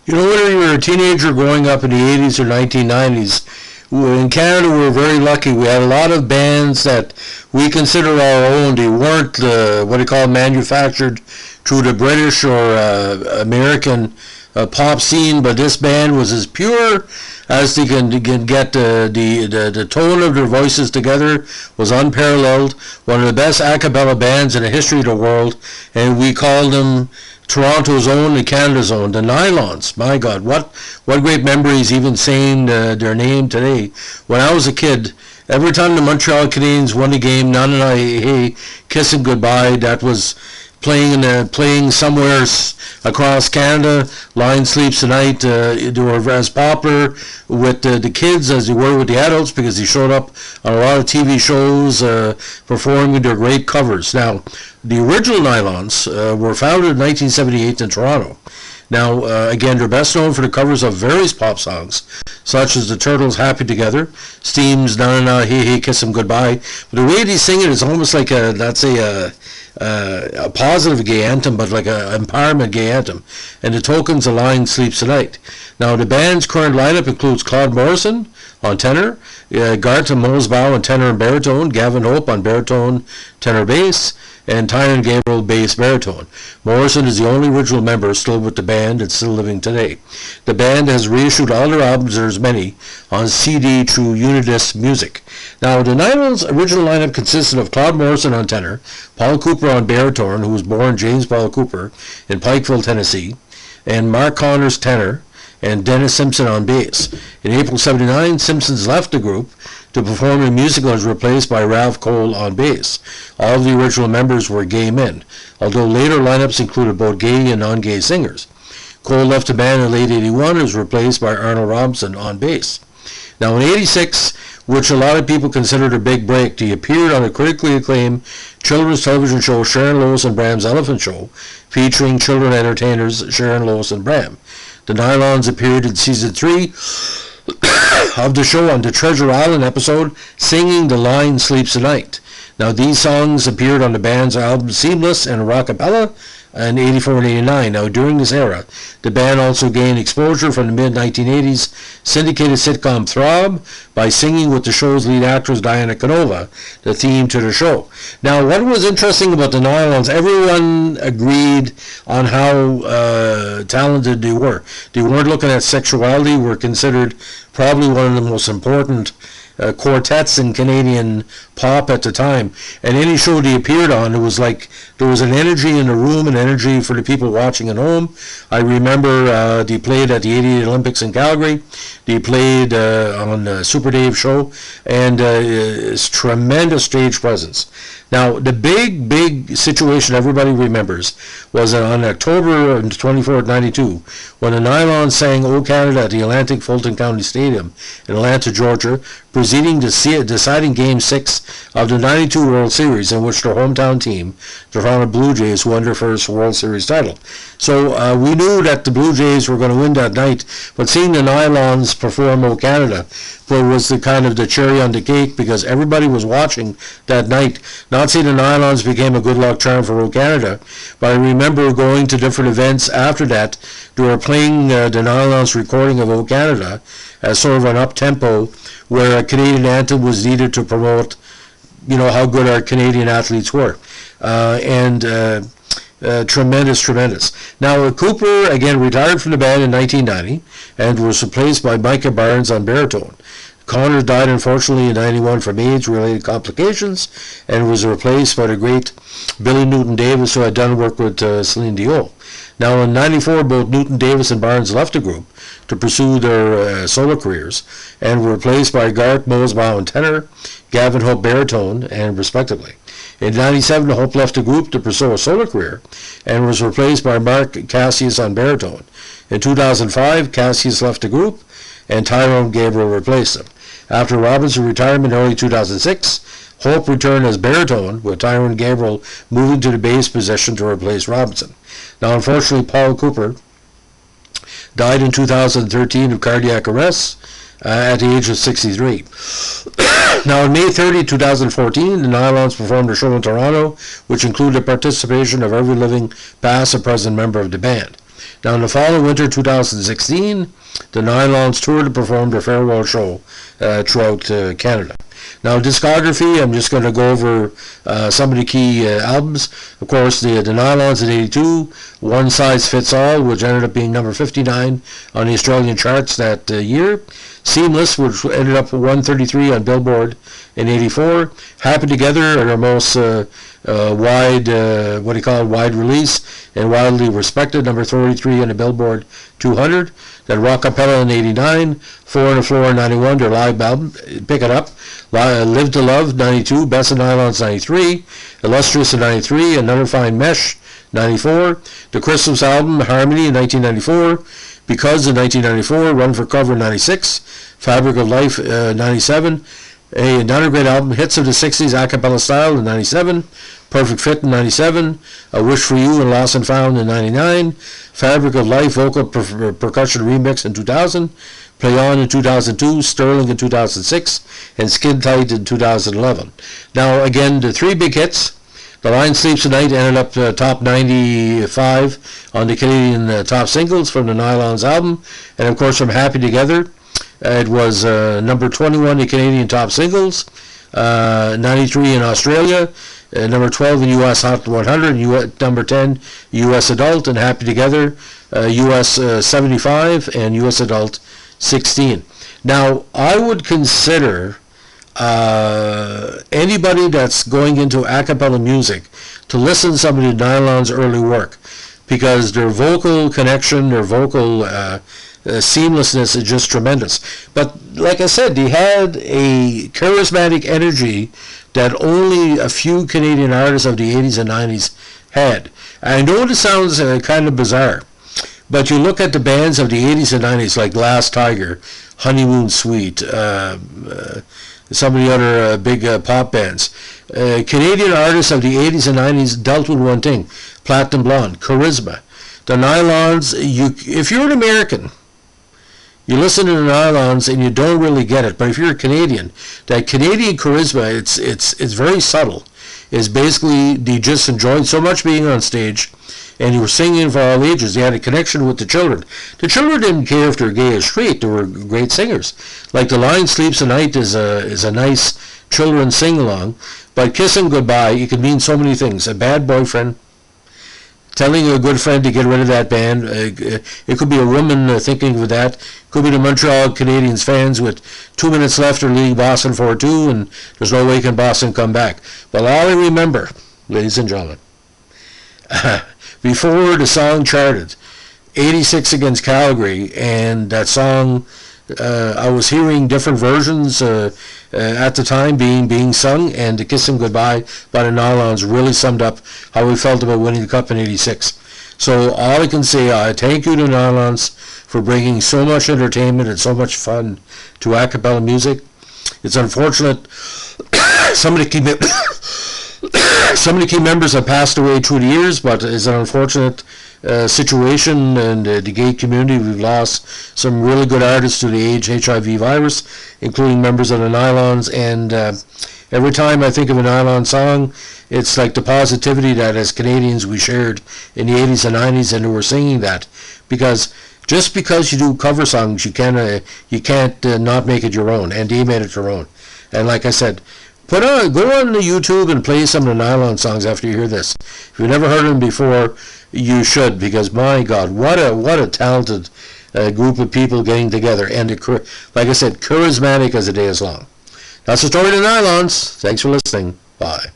You know, when you were a teenager growing up in the 80s or 1990s, in Canada we were very lucky. We had a lot of bands that we consider our own. They weren't what do you call manufactured through the British or American pop scene, but this band was as pure as they can get. The tone of their voices together was unparalleled. One of the best a cappella bands in the history of the world, and we called them Toronto's own and Canada's own, the Nylons. My God, what great memories, even saying their name today. When I was a kid, every time the Montreal Canadiens won the game, Nana and I, hey, kiss him goodbye, that was playing somewhere across Canada. Lion Sleeps Tonight, they were as popular with the kids as they were with the adults because they showed up on a lot of TV shows performing their great covers. Now, the original Nylons were founded in 1978 in Toronto. Now, again, they're best known for the covers of various pop songs, such as the Turtles' Happy Together, Steam's Na Na Na Hey Hey Kiss 'Em Goodbye. But the way they sing it is almost like a positive gay anthem, but like an empowerment gay anthem. And the Tokens' A Lion Sleeps Tonight. Now, the band's current lineup includes Claude Morrison on tenor, Garth Mosbaugh on tenor and baritone, Gavin Hope on baritone, tenor bass, and Tyrone Gabriel bass baritone. Morrison is the only original member still with the band and still living today. The band has reissued all their albums, there's many, on CD through Unidisc Music. Now, the Nylons' original lineup consisted of Claude Morrison on tenor, Paul Cooper on baritone, who was born James Paul Cooper in Pikeville, Tennessee, and Mark Connors tenor, and Dennis Simpson on bass. In April '79, Simpsons left the group to perform a musical and was replaced by Ralph Cole on bass. All of the original members were gay men, although later lineups included both gay and non-gay singers. Cole left the band in late '81 and was replaced by Arnold Robinson on bass. Now in '86, which a lot of people considered a big break, he appeared on a critically acclaimed children's television show, Sharon Lois and Bram's Elephant Show, featuring children entertainers Sharon Lois and Bram. The Nylons appeared in season 3 of the show on the Treasure Island episode, singing The Lion Sleeps Tonight. Now, these songs appeared on the band's album Seamless and Rockapella in '84 and '89. Now, during this era, the band also gained exposure from the mid-1980s syndicated sitcom Throb by singing with the show's lead actress Diana Canova, the theme to the show. Now, what was interesting about the Nylons, everyone agreed on how talented they were. They weren't looking at sexuality, were considered probably one of the most important quartets in Canadian pop at the time. And any show they appeared on, it was like there was an energy in the room, an energy for the people watching at home. I remember they played at the '88 Olympics in Calgary. They played on the Super Dave show, and it's tremendous stage presence. Now, the big situation everybody remembers was on October 24th, '92, when the Nylons sang "O Canada" at the Atlantic Fulton County Stadium in Atlanta, Georgia, preceding the deciding Game 6 of the '92 World Series, in which their hometown team, the Toronto Blue Jays, won their first World Series title. So we knew that the Blue Jays were going to win that night, but seeing the Nylons perform "O Canada" was the kind of the cherry on the cake, because everybody was watching that night. Not saying the Nylons became a good luck charm for "O Canada," but I remember going to different events after that. They were playing the Nylons recording of "O Canada" as sort of an up-tempo, where a Canadian anthem was needed to promote, how good our Canadian athletes were. Tremendous. Now, Cooper, again, retired from the band in 1990 and was replaced by Micah Barnes on baritone. Connor died, unfortunately, in '91 from AIDS-related complications and was replaced by the great Billy Newton-Davis, who had done work with Celine Dion. Now, in '94, both Newton-Davis and Barnes left the group to pursue their solo careers and were replaced by Garth Mosbaugh on tenor, Gavin Hope baritone, and respectively. In '97, Hope left the group to pursue a solo career and was replaced by Mark Cassius on baritone. In 2005, Cassius left the group and Tyrone Gabriel replaced him. After Robinson's retirement in early 2006, Hope returned as baritone, with Tyrone Gabriel moving to the bass position to replace Robinson. Now, unfortunately, Paul Cooper died in 2013 of cardiac arrest at the age of 63. Now, on May 30, 2014, the Nylons performed a show in Toronto, which included participation of every living past and present member of the band. Now, in the fall and winter 2016, the Nylons toured and performed a farewell show throughout Canada. Now, discography, I'm just going to go over some of the key albums. Of course, the Nylons in 82, One Size Fits All, which ended up being number 59 on the Australian charts that year. Seamless, which ended up 133 on Billboard in 84. Happy Together, our most wide release and widely respected, number 33 on the Billboard 200. Then Rockapella in 89, Four on the Floor in 91, their live album, Pick It Up. Live to Love, 92, Best of Nylons, 93, Illustrious in 93, Another Fine Mesh, 94, the Christmas album, Harmony in 1994, Because in 1994, Run for Cover in 96, Fabric of Life, 97, another great album, Hits of the 60s, A Cappella Style in 97, Perfect Fit in 97, A Wish for You and Lost and Found in 99, Fabric of Life Vocal Percussion Remix in 2000, Play On in 2002, Sterling in 2006, and Skin Tight in 2011. Now, again, the three big hits. The Line Sleeps Tonight ended up top 95 on the Canadian top singles from the Nylons album. And, of course, from Happy Together, it was number 21 in Canadian top singles, 93 in Australia, number 12 in U.S. Hot 100, number 10 U.S. Adult, and Happy Together, U.S. 75, and U.S. Adult 16. Now, I would consider anybody that's going into a cappella music to listen to some of the Nylons' early work, because their vocal connection, their vocal seamlessness is just tremendous. But like I said, they had a charismatic energy that only a few Canadian artists of the 80s and 90s had. I know this sounds kind of bizarre, but you look at the bands of the 80s and 90s like Glass Tiger, Honeymoon Suite, some of the other big pop bands. Canadian artists of the 80s and 90s dealt with one thing: Platinum Blonde, charisma. The Nylons, if you're an American, you listen to the Nylons and you don't really get it. But if you're a Canadian, that Canadian charisma, it's very subtle. It's basically they just enjoyed so much being on stage, and you were singing for all ages. They had a connection with the children. The children didn't care if they're gay or straight. They were great singers. Like The Line Sleeps Tonight is a nice children's sing-along. But Kissing Goodbye, it could mean so many things. A bad boyfriend, telling a good friend to get rid of that band. It could be a woman thinking of that. It could be the Montreal Canadiens fans with 2 minutes left. They're leading Boston 4-2, and there's no way can Boston come back. But all I remember, ladies and gentlemen, before the song charted, 86 against Calgary, and that song, I was hearing different versions at the time being sung, and the Kissing Goodbye by the Nylons really summed up how we felt about winning the Cup in 86. So all I can say, I thank you to Nylons for bringing so much entertainment and so much fun to a cappella music. It's unfortunate some of the key members have passed away through the years, but it's an unfortunate situation in the gay community. We've lost some really good artists to the HIV virus, including members of the Nylons, and every time I think of a Nylon song, it's like the positivity that as Canadians we shared in the 80s and 90s, and we were singing that, because just because you do cover songs, you can't not make it your own, and they made it their own. And like I said, go on the YouTube and play some of the Nylon songs after you hear this. If you've never heard them before, you should, because my God, what a talented group of people getting together, and like I said, charismatic as the day is long. That's the story of the Nylons. Thanks for listening. Bye.